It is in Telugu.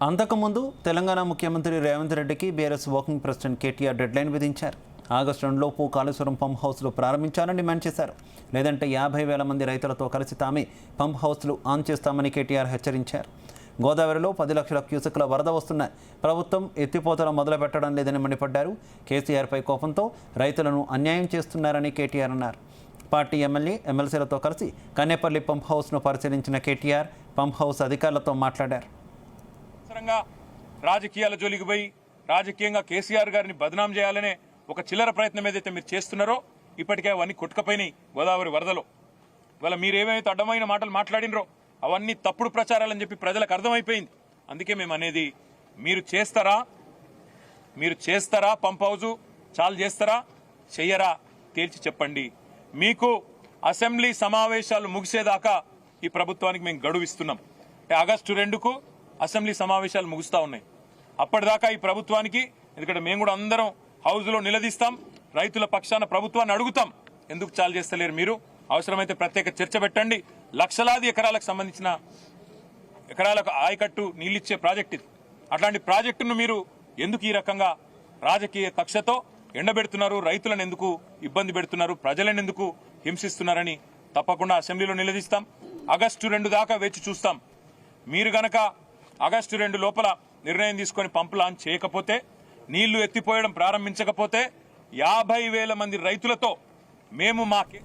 అంతకుముందు తెలంగాణ ముఖ్యమంత్రి రేవంత్ రెడ్డికి BRS working president KTR deadline విధించారు. ఆగస్టు 2లోపు కాళేశ్వరం పంప్ హౌస్లు ప్రారంభించాలని డిమాండ్ చేశారు. లేదంటే 50,000 మంది రైతులతో కలిసి తామే పంప్ హౌస్లు ఆన్ చేస్తామని కేటీఆర్ హెచ్చరించారు. గోదావరిలో 10 లక్షల క్యూసెక్ల వరద వస్తున్న ప్రభుత్వం ఎత్తిపోతలు మొదలు పెట్టడం లేదని మండిపడ్డారు. కేసీఆర్పై కోపంతో రైతులను అన్యాయం చేస్తున్నారని కేటీఆర్ అన్నారు. పార్టీ ఎమ్మెల్సీలతో కలిసి కన్నేపల్లి పంప్ హౌస్ను పరిశీలించిన కేటీఆర్ పంప్ హౌస్ అధికారులతో మాట్లాడారు. రాజకీయాల జోలికి పోయి రాజకీయంగా కేసీఆర్ గారిని బదనాం చేయాలనే ఒక చిల్లర ప్రయత్నం ఏదైతే మీరు చేస్తున్నారో ఇప్పటికే అవన్నీ కొట్టుకపోయినాయి. గోదావరి వరదలో ఇవాళ మీరేమైతే అడ్డమైన మాటలు మాట్లాడినరో అవన్నీ తప్పుడు ప్రచారాలని చెప్పి ప్రజలకు అర్థమైపోయింది. అందుకే మేము అనేది మీరు చేస్తారా పంప్ హౌజు చాలు చేస్తారా చెయ్యరా తేల్చి చెప్పండి. మీకు అసెంబ్లీ సమావేశాలు ముగిసేదాకా ఈ ప్రభుత్వానికి మేము గడువు ఇస్తున్నాం. ఆగస్టు 2కు అసెంబ్లీ సమావేశాలు ముగుస్తా ఉన్నాయి. అప్పటిదాకా ఈ ప్రభుత్వానికి, ఎందుకంటే మేము కూడా అందరం హౌజ్లో నిలదీస్తాం, రైతుల పక్షాన ప్రభుత్వాన్ని అడుగుతాం. ఎందుకు చాలు చేస్తలేరు మీరు? అవసరమైతే ప్రత్యేక చర్చ పెట్టండి. లక్షలాది ఎకరాలకు సంబంధించిన ఎకరాలకు ఆయకట్టు నీళ్ళిచ్చే ప్రాజెక్ట్ ఇది. అట్లాంటి ప్రాజెక్టును మీరు ఎందుకు ఈ రకంగా రాజకీయ కక్షతో ఎండబెడుతున్నారు? రైతులను ఎందుకు ఇబ్బంది పెడుతున్నారు? ప్రజలను ఎందుకు హింసిస్తున్నారని తప్పకుండా అసెంబ్లీలో నిలదీస్తాం. ఆగస్టు 2 దాకా వేచి చూస్తాం. మీరు గనక ఆగస్టు 2 లోపల నిర్ణయం తీసుకొని పంపు లాంచ్ చేయకపోతే, నీళ్లు ఎత్తిపోయడం ప్రారంభించకపోతే 50,000 మంది రైతులతో మేము మా